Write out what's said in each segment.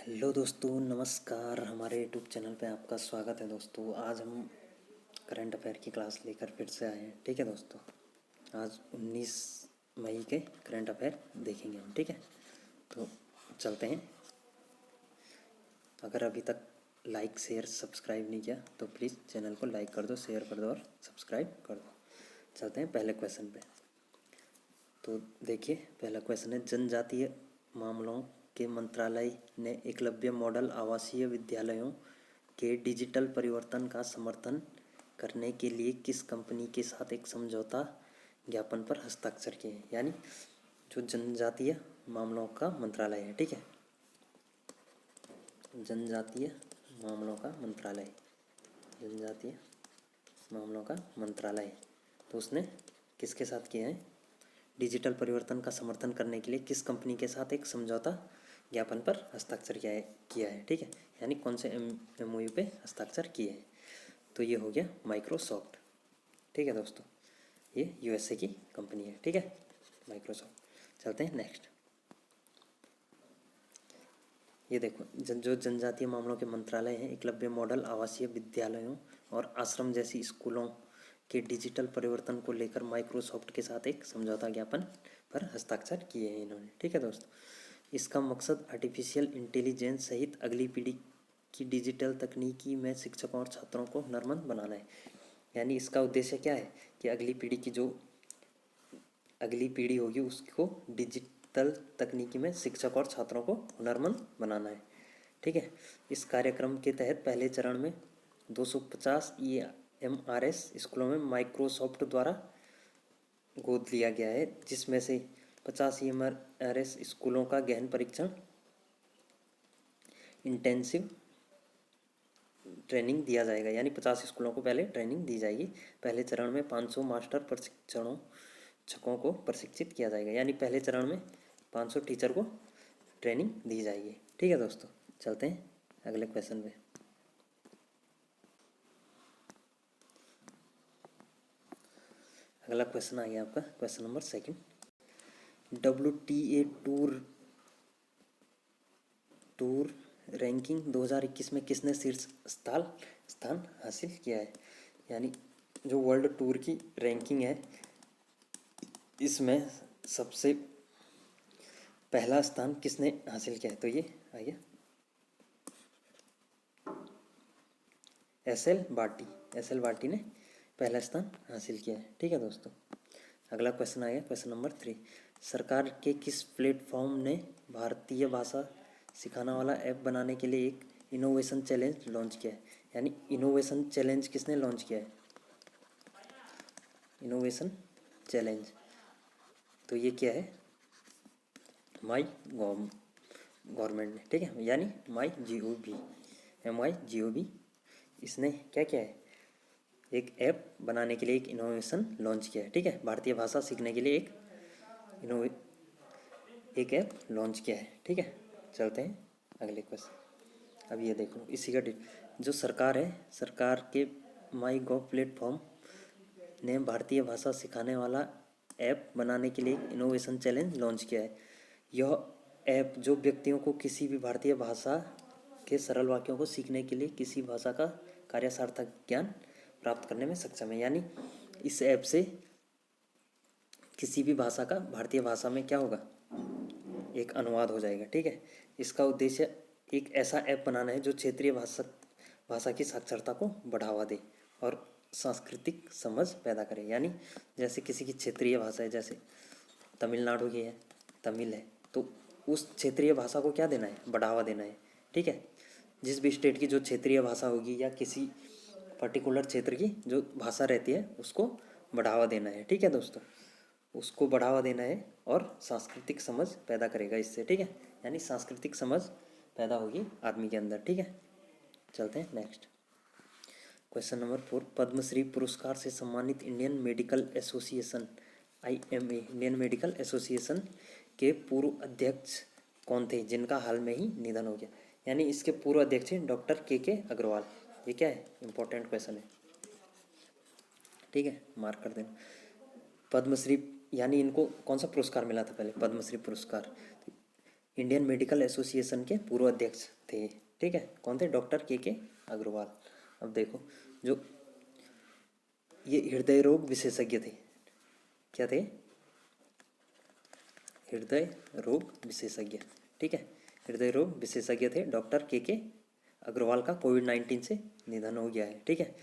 Hello दोस्तों, नमस्कार। हमारे यूट्यूब चैनल पे आपका स्वागत है दोस्तों। आज हम करंट अफेयर की क्लास लेकर फिर से आए हैं। ठीक है दोस्तों, आज 19 मई के करंट अफेयर देखेंगे हम। ठीक है, तो चलते हैं। अगर अभी तक लाइक शेयर सब्सक्राइब नहीं किया तो प्लीज़ चैनल को लाइक कर दो, शेयर कर दो और सब्सक्राइब कर दो। चलते हैं पहले क्वेश्चन पे। तो देखिए, पहला क्वेश्चन है, जनजातीय मामलों के मंत्रालय ने एकलव्य मॉडल आवासीय विद्यालयों के डिजिटल परिवर्तन का समर्थन करने के लिए किस कंपनी के साथ एक समझौता ज्ञापन पर हस्ताक्षर किए हैं। यानी जो जनजातीय मामलों का मंत्रालय है, ठीक है, जनजातीय मामलों का मंत्रालय, जनजातीय मामलों का मंत्रालय, तो उसने किसके साथ किया है, डिजिटल परिवर्तन का समर्थन करने के लिए किस कंपनी के साथ एक समझौता ज्ञापन पर हस्ताक्षर किया है। ठीक है, यानी कौन से MOU पे हस्ताक्षर किए हैं। तो ये हो गया माइक्रोसॉफ्ट। ठीक है दोस्तों, ये USA की कंपनी है। ठीक है, माइक्रोसॉफ्ट। चलते हैं नेक्स्ट। ये देखो, जो जनजातीय मामलों के मंत्रालय हैं, एकलव्य मॉडल आवासीय विद्यालयों और आश्रम जैसी स्कूलों के डिजिटल परिवर्तन को लेकर माइक्रोसॉफ्ट के साथ एक समझौता ज्ञापन पर हस्ताक्षर किए हैं इन्होंने। ठीक है दोस्तों, इसका मकसद आर्टिफिशियल इंटेलिजेंस सहित अगली पीढ़ी की डिजिटल तकनीकी में शिक्षकों और छात्रों को हुनरमंद बनाना है। यानी इसका उद्देश्य क्या है कि अगली पीढ़ी होगी उसको डिजिटल तकनीकी में शिक्षक और छात्रों को हुनरमंद बनाना है। ठीक है, इस कार्यक्रम के तहत पहले चरण में 250 EMRS स्कूलों में माइक्रोसॉफ्ट द्वारा गोद लिया गया है, जिसमें से 50 EMRS स्कूलों का गहन परीक्षण इंटेंसिव ट्रेनिंग दिया जाएगा। यानी 50 स्कूलों को पहले ट्रेनिंग दी जाएगी। पहले चरण में 500 मास्टर प्रशिक्षकों को प्रशिक्षित किया जाएगा। यानी पहले चरण में 500 टीचर को ट्रेनिंग दी जाएगी। ठीक है दोस्तों, चलते हैं अगले क्वेश्चन पे। अगला क्वेश्चन आ गया आपका, question number 2। WTA tour ranking 2021 में किसने शीर्ष स्थान हासिल किया है। यानी जो वर्ल्ड टूर की रैंकिंग है, इसमें सबसे पहला स्थान किसने हासिल किया है। तो ये आ गया एस एल बार्टी ने पहला स्थान हासिल किया है। ठीक है दोस्तों, अगला क्वेश्चन आ गया, क्वेश्चन नंबर 3। सरकार के किस प्लेटफॉर्म ने भारतीय भाषा सिखाने वाला ऐप बनाने के लिए एक इनोवेशन चैलेंज लॉन्च किया है। यानी इनोवेशन चैलेंज किसने लॉन्च किया है, इनोवेशन चैलेंज, तो ये क्या है, माई गवर्नमेंट ने। ठीक है, यानी MyGov, इसने क्या किया है, एक ऐप बनाने के लिए एक इनोवेशन लॉन्च किया है। ठीक है, भारतीय भाषा सीखने के लिए एक ऐप लॉन्च किया है। ठीक है, चलते हैं अगले क्वेश्चन। अब ये देखो, इसी का जो सरकार है, सरकार के MyGov प्लेटफॉर्म ने भारतीय भाषा सिखाने वाला ऐप बनाने के लिए एक इनोवेशन चैलेंज लॉन्च किया है। यह ऐप जो व्यक्तियों को किसी भी भारतीय भाषा के सरल वाक्यों को सीखने के लिए किसी भाषा का कार्यसार्थक ज्ञान प्राप्त करने में सक्षम है। यानी इस ऐप से किसी भी भाषा का भारतीय भाषा में क्या होगा, एक अनुवाद हो जाएगा। ठीक है, इसका उद्देश्य एक ऐसा ऐप बनाना है जो क्षेत्रीय भाषा की साक्षरता को बढ़ावा दे और सांस्कृतिक समझ पैदा करे। यानी जैसे किसी की क्षेत्रीय भाषा है, जैसे तमिलनाडु की है, तमिल है, तो उस क्षेत्रीय भाषा को क्या देना है, बढ़ावा देना है। ठीक है, जिस भी स्टेट की जो क्षेत्रीय भाषा होगी या किसी पर्टिकुलर क्षेत्र की जो भाषा रहती है उसको बढ़ावा देना है। ठीक है दोस्तों, उसको बढ़ावा देना है और सांस्कृतिक समझ पैदा करेगा इससे। ठीक है, यानी सांस्कृतिक समझ पैदा होगी आदमी के अंदर। ठीक है, चलते हैं नेक्स्ट, क्वेश्चन नंबर 4। पद्मश्री पुरस्कार से सम्मानित Indian medical association IMA, Indian medical association के पूर्व अध्यक्ष कौन थे, जिनका हाल में ही निधन हो गया। यानी इसके पूर्व अध्यक्ष हैं डॉक्टर KK अग्रवाल। ये क्या है, इंपॉर्टेंट क्वेश्चन है। ठीक है, मार्क कर देना। पद्मश्री, यानी इनको कौन सा पुरस्कार मिला था पहले, पद्मश्री पुरस्कार। इंडियन मेडिकल एसोसिएशन के पूर्व अध्यक्ष थे। ठीक है, कौन थे? डॉक्टर के अग्रवाल। अब देखो, जो ये हृदय रोग विशेषज्ञ थे। क्या थे? हृदय रोग विशेषज्ञ। ठीक है, हृदय रोग विशेषज्ञ थे डॉक्टर के अग्रवाल का कोविड-19 से निधन हो गया है। ठीक है,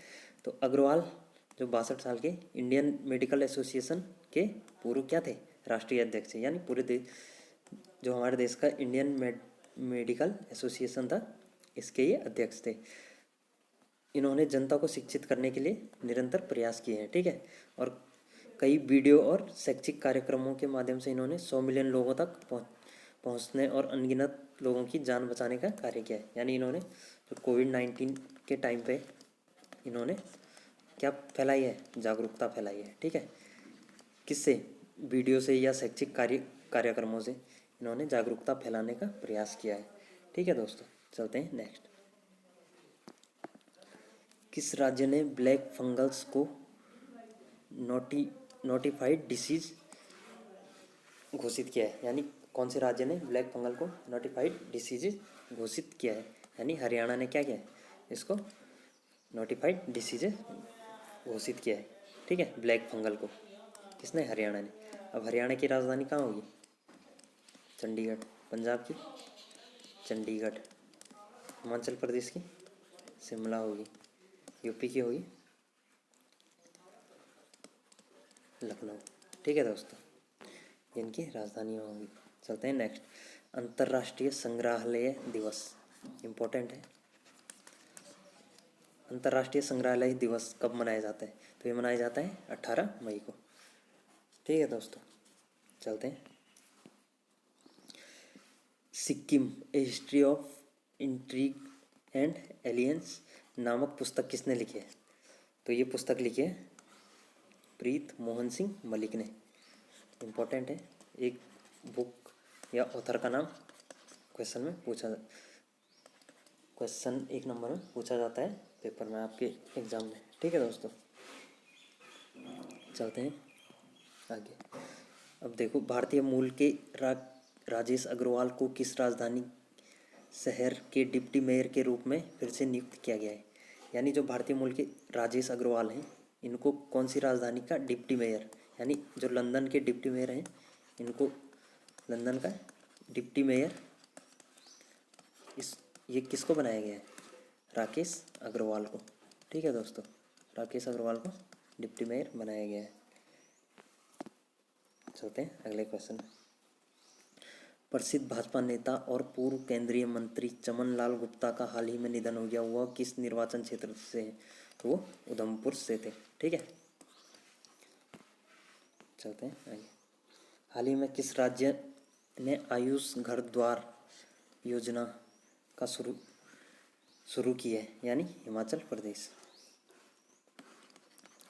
तो अग्रवाल जो 62 साल के इंडियन मेडिकल एसोसिएशन के पूर्व क्या थे? राष्ट्रीय अध्यक्ष। यानी पूरे देश, जो हमारे देश का इंडियन मेडिकल एसोसिएशन था, इसके ये अध्यक्ष थे। इन्होंने जनता को शिक्षित करने के लिए निरंतर प्रयास किए हैं। ठीक है, और कई वीडियो और शैक्षिक कार्यक्रमों के माध्यम से इन्होंने 100 मिलियन लोगों तक पहुंचने और अनगिनत लोगों की जान बचाने का कार्य किया है। यानी इन्होंने जो कोविड-19 के टाइम पे इन्होंने क्या फैलाई है? जागरूकता फैलाई है। ठीक है, किससे? वीडियो से या शैक्षिक कार्यक्रमों से इन्होंने जागरूकता फैलाने का प्रयास किया है। ठीक है दोस्तों, चलते हैं नेक्स्ट। किस राज्य ने ब्लैक फंगस को नोटिफाइड डिसीज घोषित किया है? यानी कौन से राज्य ने ब्लैक फंगल को नोटिफाइड डिसीज घोषित किया है? यानी हरियाणा ने क्या किया है? इसको नोटिफाइड डिसीज घोषित किया है। ठीक है, ब्लैक फंगल को किसने? हरियाणा ने। अब हरियाणा की राजधानी कहाँ होगी? चंडीगढ़। पंजाब की? चंडीगढ़। हिमाचल प्रदेश की? शिमला होगी। यूपी की होगी लखनऊ। ठीक है दोस्तों, इनकी राजधानियाँ होंगी। चलते हैं नेक्स्ट। अंतर्राष्ट्रीय संग्रहालय दिवस इम्पोर्टेंट है। अंतर्राष्ट्रीय संग्रहालय दिवस कब मनाया जाता है? तो ये मनाया जाता है 18 मई को। ठीक है दोस्तों, चलते हैं। Sikkim a history of intrigue and aliens नामक पुस्तक किसने लिखी है? तो ये पुस्तक लिखी है प्रीत मोहन सिंह मलिक ने। इम्पोर्टेंट है, एक बुक या ऑथर का नाम क्वेश्चन 1 नंबर में पूछा जाता है पेपर में, आपके एग्जाम में। ठीक है दोस्तों, चलते हैं आगे। अब देखो, भारतीय मूल के राजेश अग्रवाल को किस राजधानी शहर के डिप्टी मेयर के रूप में फिर से नियुक्त किया गया है? यानी जो भारतीय मूल के राजेश अग्रवाल हैं, इनको कौन सी राजधानी का डिप्टी मेयर, यानी जो लंदन के डिप्टी मेयर हैं, इनको लंदन का डिप्टी मेयर ये किसको बनाया गया है? राकेश अग्रवाल को। ठीक है दोस्तों, राकेश अग्रवाल को डिप्टी मेयर बनाया गया है। चलते हैं अगले क्वेश्चन। प्रसिद्ध भाजपा नेता और पूर्व केंद्रीय मंत्री चमन लाल गुप्ता का हाल ही में निधन हो गया। वह किस निर्वाचन क्षेत्र से है? तो वो उधमपुर से थे। ठीक है, चलते हैं आगे। हाल ही में किस राज्य ने आयुष घर द्वार योजना का शुरू की है? यानी हिमाचल प्रदेश।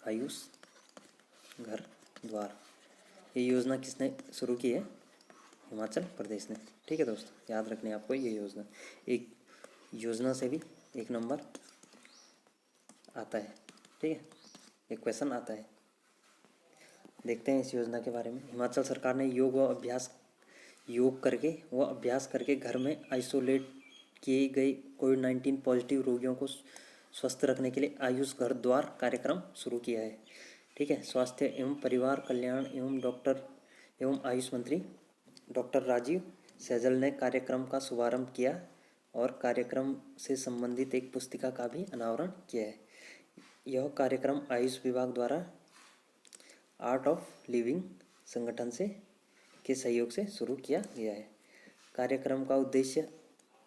आयुष घर द्वार, ये योजना किसने शुरू की है? हिमाचल प्रदेश ने। ठीक है दोस्तों, याद रखने आपको ये योजना। एक योजना से भी 1 नंबर आता है। ठीक है, एक क्वेश्चन आता है। देखते हैं इस योजना के बारे में। हिमाचल सरकार ने योग करके घर में आइसोलेट किए गए कोविड-19 पॉजिटिव रोगियों को स्वस्थ रखने के लिए आयुष घर द्वार कार्यक्रम शुरू किया है। ठीक है, स्वास्थ्य एवं परिवार कल्याण एवं आयुष मंत्री डॉक्टर राजीव सैजल ने कार्यक्रम का शुभारंभ किया और कार्यक्रम से संबंधित एक पुस्तिका का भी अनावरण किया है। यह कार्यक्रम आयुष विभाग द्वारा आर्ट ऑफ लिविंग संगठन के सहयोग से शुरू किया गया है। कार्यक्रम का उद्देश्य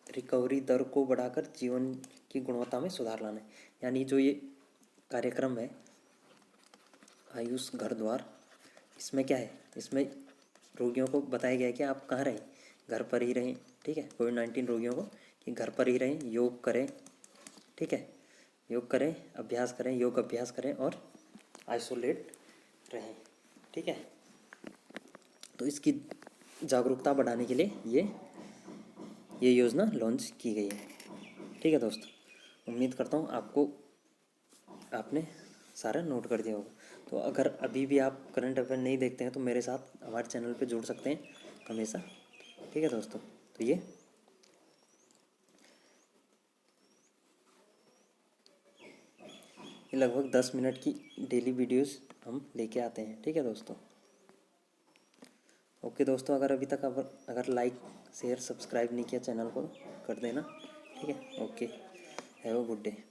रिकवरी दर को बढ़ाकर जीवन की गुणवत्ता में सुधार लाना है। यानी जो ये कार्यक्रम है आयुष घर द्वार, इसमें क्या है? इसमें रोगियों को बताया गया है कि आप कहाँ रहें, घर पर ही रहें। ठीक है, कोविड-19 रोगियों को कि घर पर ही रहें, योग करें। ठीक है, योग करें, अभ्यास करें, योग अभ्यास करें और आइसोलेट रहें। ठीक है, तो इसकी जागरूकता बढ़ाने के लिए ये योजना लॉन्च की गई है। ठीक है दोस्तों, उम्मीद करता हूँ आपने सारा नोट कर दिया होगा। तो अगर अभी भी आप करंट अफेयर नहीं देखते हैं तो मेरे साथ हमारे चैनल पे जुड़ सकते हैं हमेशा। ठीक है दोस्तों, तो ये लगभग 10 मिनट की डेली वीडियोस हम लेके आते हैं, ठीक है दोस्तों। ओके दोस्तों, अगर अभी तक अगर लाइक शेयर सब्सक्राइब नहीं किया चैनल को कर देना, ठीक है। Okay, have a good day.